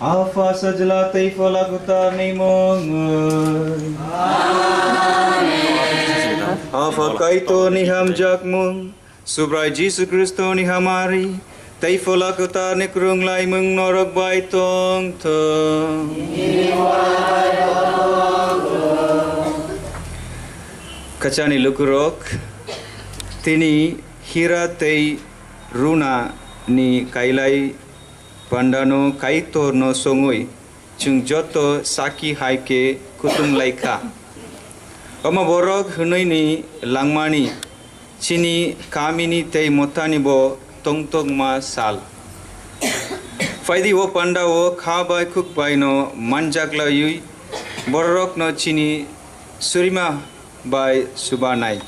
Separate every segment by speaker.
Speaker 1: Alpha sa Jalate Falakuta ni Mong Alpha kaito ni Hamjak Mong Subrai Jesu Kristo ni Hamari Tay Falakuta ni Krung Lai Mong Norok Bai Tong Tong Kacani Lukurok Tini Hira Tay Runa ni Kailai Pandano kaito no songoi chung joto saki haike kutung laika Oma borok hunoi ni langmani chini kamini tei motani bo tongtong ma sal Faidi wo panda wo khabai kuk bai no manjakla yui borok no chini surima bai subanai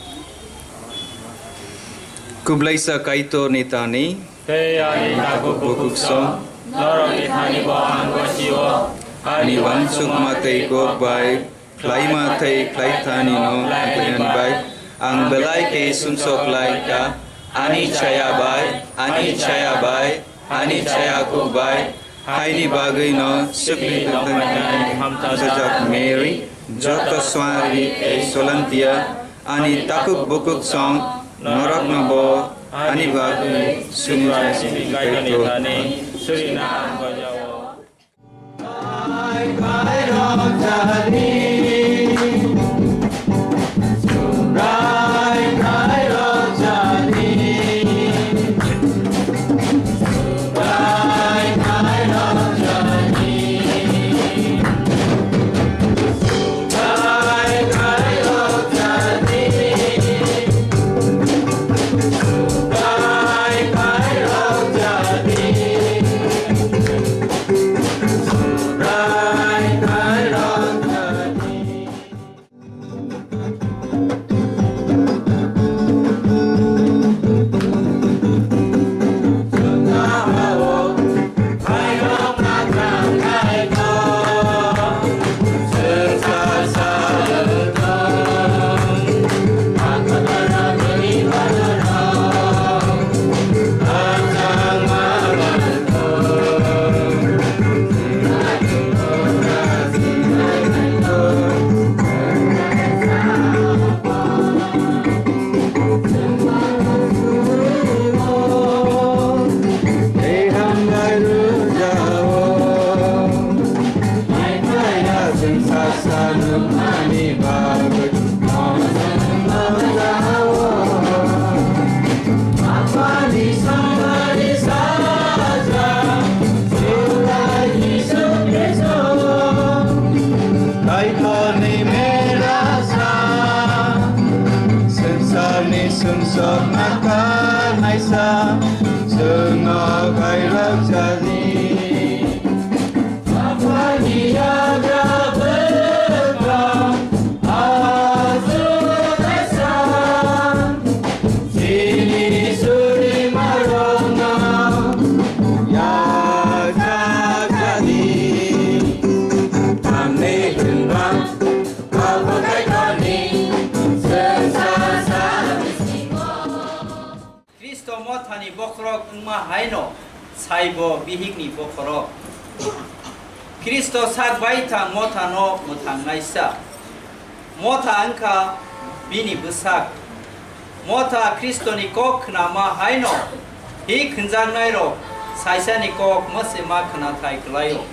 Speaker 1: Kublaisa kaito netani
Speaker 2: Te ani taku bukuk song Norok ithani bo anggo siwo
Speaker 1: Ani wansuk matei gok bai Klai matei klai thani no Antuyan bai Ang belai ke sumsok lai ka Ani chaya bai Ani chaya bai Ani chaya kuk bai Haini bagai no Sukli tentang Sejak Mary Joto swari e solantia Ani takuk bukuk song Norok no bo Ani bagai Sunira sini kaito
Speaker 2: Surina anggo jawo
Speaker 3: 사이보 비힉니 보커로 그리스도 삭바이타 모타노 모탕나이사 모타 안카 비니 부삭 모타 크리스토니 꼭 그나마 하이노 이 근장나이로 사이사니 꼭 머세마 그나 타이클라요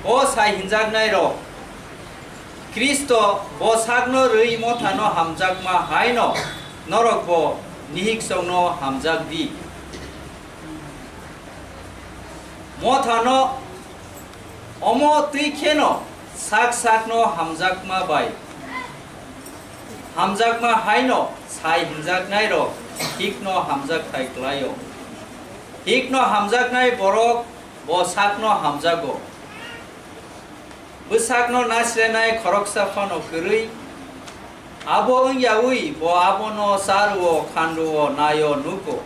Speaker 3: 오 사이 hin작나이로 그리스도 보삭노 르이 모타노 함작마 하이노 너럭보 니힉성노 함작디 모타노 어모 뜨이케노 삭삭노 함작마 바이 함작마 하이노 사이 hin작나이로 힉노 함작 타이클라요 힉노 함작나이 보록 보삭노 함자고 부삭노 나스레나이 거럭사파노 그르이 아보 응야우이 보 아보노 사르오 칸루오 나요 누고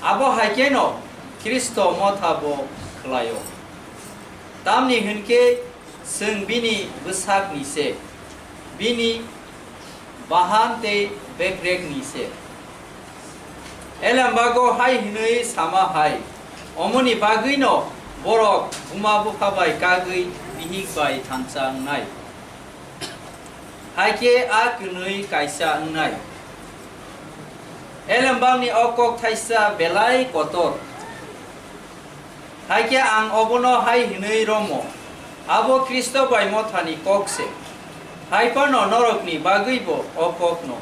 Speaker 3: 아보 하이케노 그리스도 모타보 클라요 담니 흔케 승비니 부삭 니세 비니 바한테 백렉 니세 엘람바고 하이 히누이 사마 하이 어머니 바그이노 보록 우마부파바이 까그이 비히바이 탄창나이 하이케 아그누이 카이사 응나이 엘람방니 어콕 타이사 벨라이 코토 하이케 앙 어보노 하이 히누이 로모 아보 크리스토 바이 모타니 kokse 하이파노 노록니 바그이보 어콕노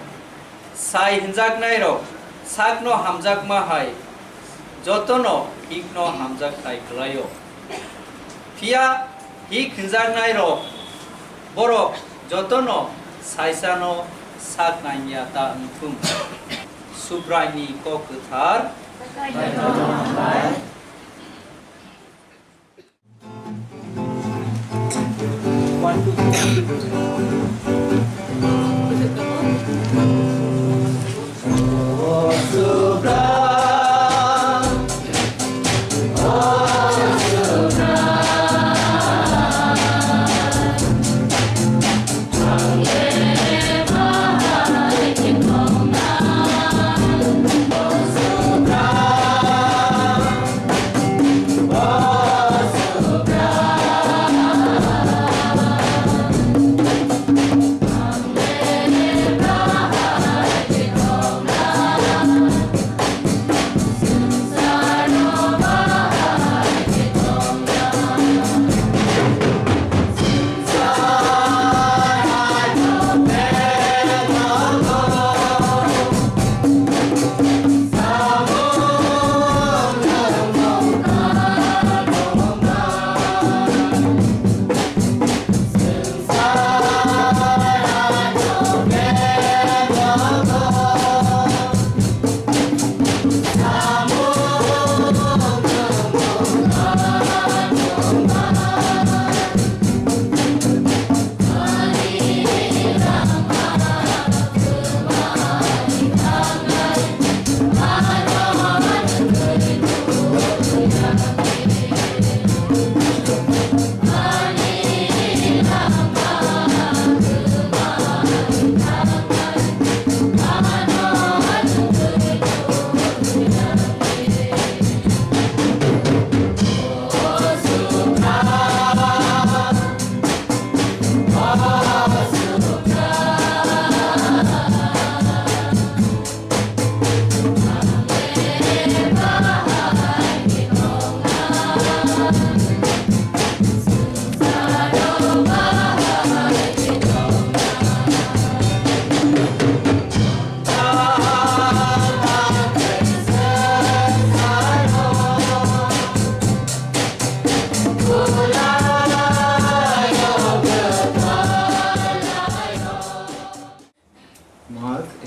Speaker 3: 사이 힌작나이로 삭노 함작마 하이 조토노 힉노 함작 타이클라요 피아 히 근작나이로 보록 조토노 사이사노 삭나이야타 응품 수브라이니 코크타르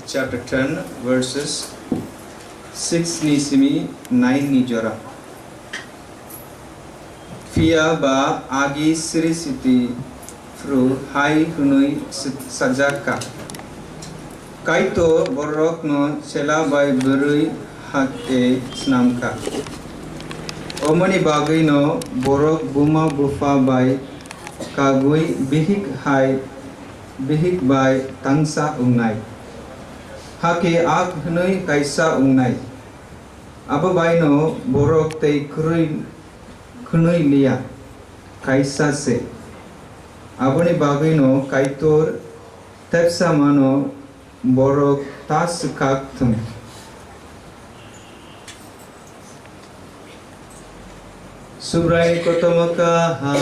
Speaker 1: chapter 10 verses 6 ni simi 9 ni jora Fia ba agi siri siti fru hai hunui sajaka kaito borok no sela bai berui hake snamka omani bagui no borok buma bufa bai kagui bihik hai bihik bai tangsa ungnai hake ak hunui kaisa ungnai Aba baino borok tei kunui lia kaisa se. Aboni bagino kaitor tepsa mano borok tas kaktum. Subrai kotomaka ha.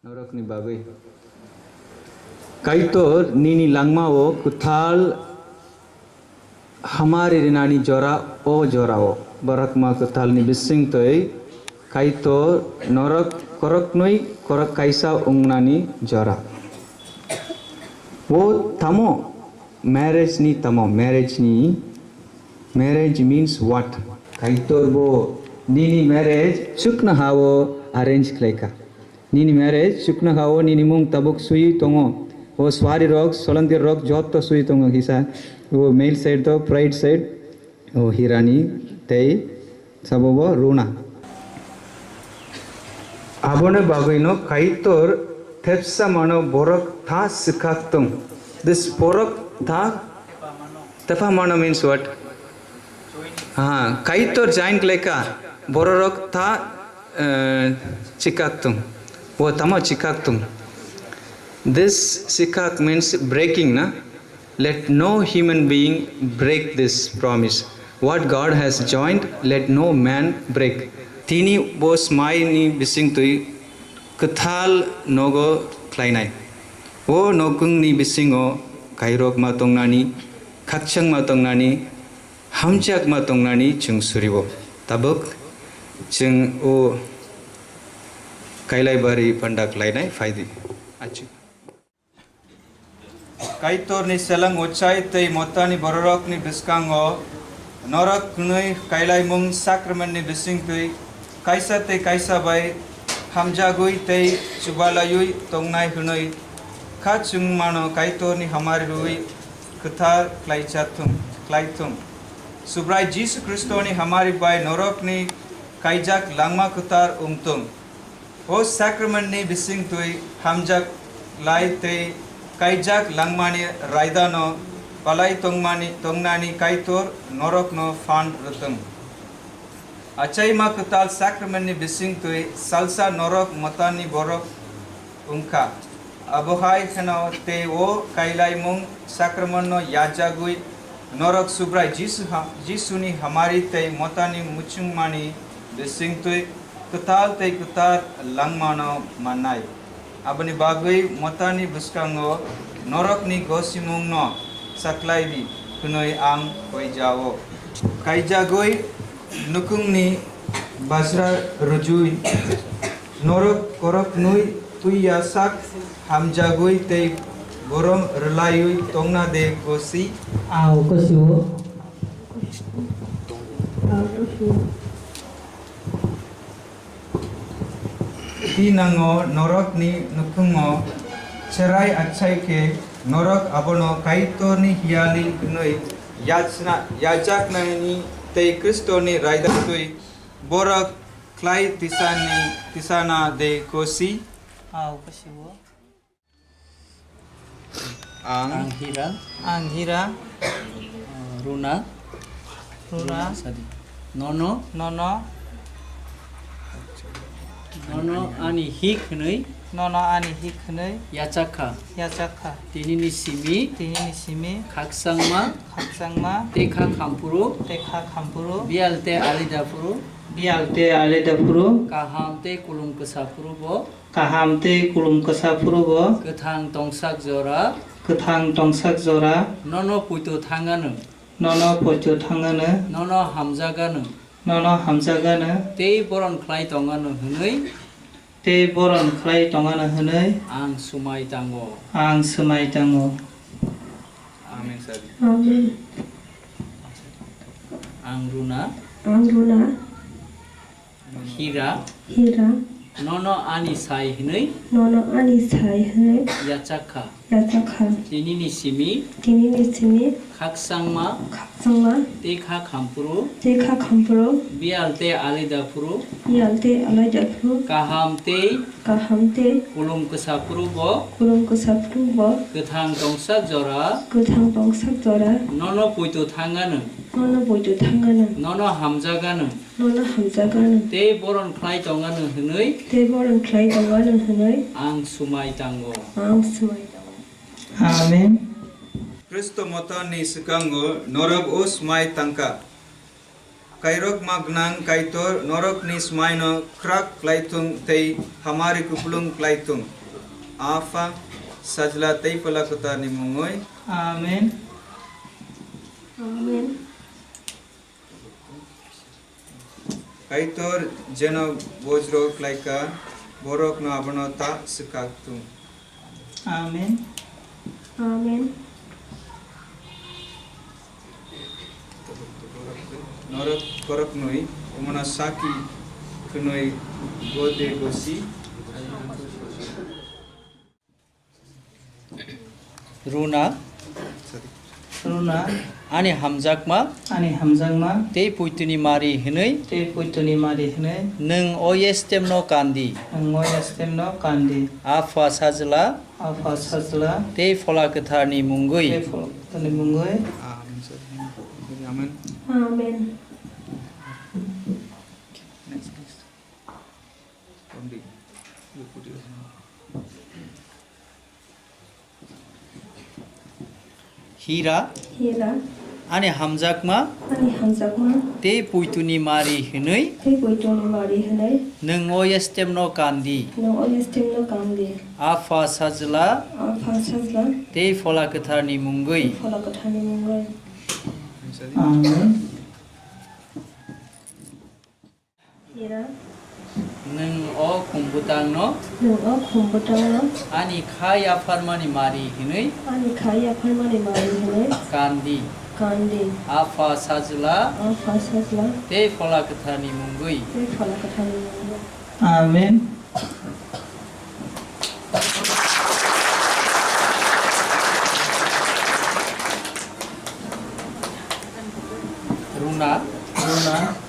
Speaker 1: Norak ni bagai. Kaitor nini langma o kuthal हमारे रिनानी जोरा ओ जोरा ओ बरक मा कुथाल नि बिसिंग तोय काइतो नरक करक नोई करक काइसा उंगनानी जोरा वो तमो मैरिज मीन्स व्हाट काइतो वो नीनी मैरिज सुकन हावो अरेंज क्लेका नीनी मैरिज सुकन हावो नीनी मुंग तबुक सुई तोंगो वो स्वारी रोग सोलंदी रोग जॉब तो सुई तोंगो हिसा वो मेल साइड तो प्राइड साइड वो हिरानी तई सब वो रूना आबोने बागुइनो काइतोर थेप्सा मानो बोरक था सिखातुम दिस बोरक था तफा मानो मीन्स व्हाट हाँ काइतोर जॉइंट लेका बोरक था चिकातुम वो तमो चिकातुम this sikak means breaking na. Let no human being break this promise. What God has joined, let no man break. Tini bos mai ni bising tui kuthal nogo klainai. O nokung ni bising o kairok matong nani, kakchang matong nani, hamjak matong nani chung suribo. Tabuk chung o kailai bari pandak klainai faidi. Achu. Kaitor ni selang ocai tei motani bororok ni biskango norak kunui kailai mung sakramen ni bising tui kaisa te kaisa bai hamjagui tei chubalayui tongnai hunoi kha chungmano kaitor ni hamari rui kuthar klaitum subrai Jesus Christo ni hamari bai norok ni kaijak langma kuthar umtum o sakramen ni bising tui hamjak lai tei kaijak langmani raidano palai tongnani kaitor norok no fan rutum achai ma kutal sacrament ni bising tui salsa norok matani borok unka abohai khano te o kailai mung sacrament no yajagui norok subrai jisu ni hamari te matani muchung mani bising tui kutal langmano manai abani bagui motani buskango norok ni gosimung no saklai di kunoi ang koi jawo kaijagoi nukung ni basra rujui norok korok nui tuya sak hamjagoi te borom relayui tongna de gosi
Speaker 4: ao kosiwo
Speaker 1: Tinango norok ni nukungo cerai achai ke norok abono kaitor ni hiali kunoi yajak ni te Kristo ni raida tui borak klai tisana de kosi
Speaker 4: ao kosiwo
Speaker 1: ang
Speaker 4: anghira
Speaker 2: Runa sadi nono ani hiknei
Speaker 4: nono ani hikhnei
Speaker 2: yachakha tini ni simi khaksangma tekha khampuru bialte alidapuru kahamte kulum kasapuru bo kathang tongsak jora nono puito thangano nono hamjagano te boron khlai tongano hunei ang sumai tango
Speaker 1: amen sadi
Speaker 2: ang runa hira nono ani sai hunei yachakha
Speaker 5: 라작한
Speaker 3: 디니니 시미
Speaker 5: 디니미스미
Speaker 3: 각상마
Speaker 5: 각성마
Speaker 3: 데카 캄프루
Speaker 5: 제카 캄프로
Speaker 3: 비알테 알레다프루
Speaker 5: 이알테 알라자프
Speaker 3: 가함테
Speaker 5: 가함테
Speaker 3: 꿀롱크사프루보
Speaker 5: 구름구사프루버
Speaker 3: 그탕 동사저라
Speaker 5: 그탕방삭저라
Speaker 3: 너너 보이도 탕가는
Speaker 5: 너너 보이도 탕가는
Speaker 3: 너너 함자가는
Speaker 5: 너너 함자가는
Speaker 3: 데 보런 클라이 동가는 흔의
Speaker 5: 대벌은 클라이당가는 흔의
Speaker 3: 앙 수마이 당고
Speaker 5: 앙스마이다
Speaker 4: 아멘.
Speaker 1: Kristo mata ni sekango norab os mai tangka. Kairok magnang kaitor norok ni smaino krak klaitung tei hamari kupulung klaitung. Afa sajla tei palakota ni mungoi.
Speaker 4: 아멘.
Speaker 5: 아멘
Speaker 1: Kaitor jeno bojro klaika borok no abonota sekatung.
Speaker 4: 아멘.
Speaker 5: 아멘
Speaker 1: Norok korok noi umana saki kunoi gode gosi.
Speaker 3: 루나
Speaker 4: 루나
Speaker 3: 아니 함작마
Speaker 4: 아니 함장마
Speaker 3: 데 보이트니 마리 흔의
Speaker 4: 테 포이토니 마리 hne
Speaker 3: 능 오예스템노 간디
Speaker 4: ngoya stemno kandi
Speaker 3: 아파 사즐라
Speaker 4: alpha sajla
Speaker 3: 데 폴라크타니
Speaker 4: te
Speaker 3: 뭉구이
Speaker 4: fo tani mungoy
Speaker 1: Amen.
Speaker 5: 아멘
Speaker 1: Next. Only. You put your hand.
Speaker 3: 히라
Speaker 5: 히라
Speaker 3: 아니 함작마
Speaker 5: 아니 함작마
Speaker 3: 데 보이트니 마리 흔의
Speaker 5: 대보이토니 마리 흔의
Speaker 3: 능 오예스템노 간디
Speaker 5: 너 어예스템노 감디
Speaker 3: 아파 사즐라
Speaker 5: 알파사슬라
Speaker 3: 데 폴라크타니 뭉구이
Speaker 5: 폴라카타니 몽골
Speaker 4: 아멘.
Speaker 5: 히라
Speaker 3: 능어 공부당노
Speaker 5: 너어 콤보타노
Speaker 3: 아니 카야 파르마니 마리 흔의
Speaker 5: 아니 가이아 팔마니 마리 흔의
Speaker 3: 간디
Speaker 5: 간디
Speaker 3: 아파 사즐라
Speaker 5: 알파사슬라
Speaker 3: 데 폴라크타니 뭉구이
Speaker 5: 폴라카타니 몽골
Speaker 4: 아멘.
Speaker 3: 루나
Speaker 4: 루나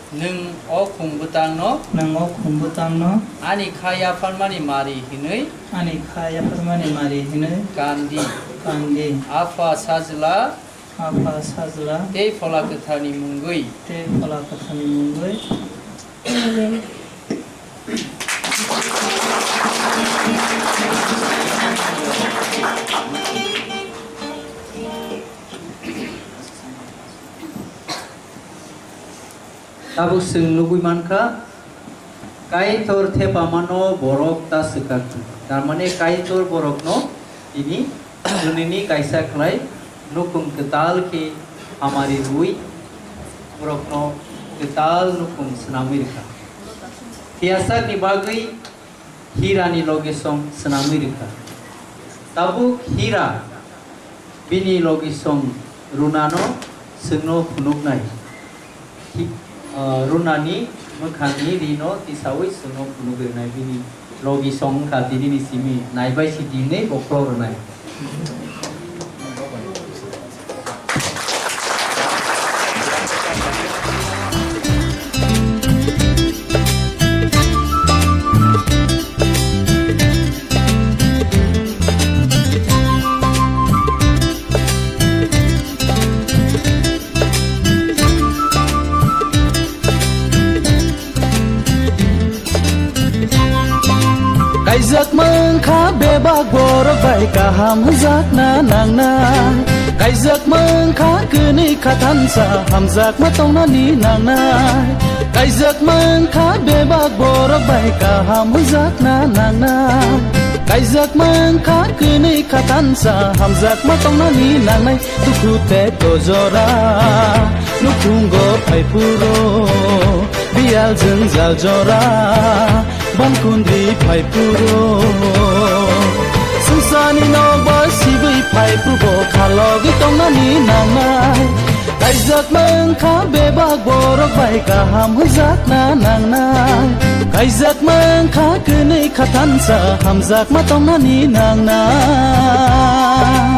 Speaker 3: 능어 공부당노
Speaker 4: nang kumbu tamno
Speaker 3: 아니 카야 파르마니 마리 흔의
Speaker 4: ani khaya permani mari hne
Speaker 3: 간디
Speaker 4: kandi
Speaker 3: 아파 사즐라
Speaker 4: apa sajla
Speaker 3: 데 폴라크타니 뭉구이
Speaker 4: te pala kathani mungoy
Speaker 5: 아멘
Speaker 3: Tabuk sing lugui manka kai tor the pamano borok ta sekak darmane kai tor borok no ini dunini kaisa khlai nukum ketal ke hamari rui borok no ketal nukum snamirka tiasa ni bagai hira ni logisong snamirka tabuk hira bini logisong runano sengno punuk nai runani mekhani rino tisawi suno punuge nai bini logi song ka dini simi nai bai si dine bokro nai
Speaker 6: Kaizak mengkha bebak borok bai kaham hazak na nang na Kaizak mengkha kini khatansa hamzak matong na ni nang na Kaizak mengkha bebak borok bai kaham hazak na nang na Kaizak mengkha kini khatansa hamzak matong na ni nang nai tukhu te tojora nukungo pai puro bial jengjal jora Bangkundi pai puro Sungsani no boy sibi pai puro Khalogi tong na ni nangai Kaijak mengkha bebak borok bai kaham hujak na nang nai Kaijak mengkha kini khatansa hamjak matong na ni nang nai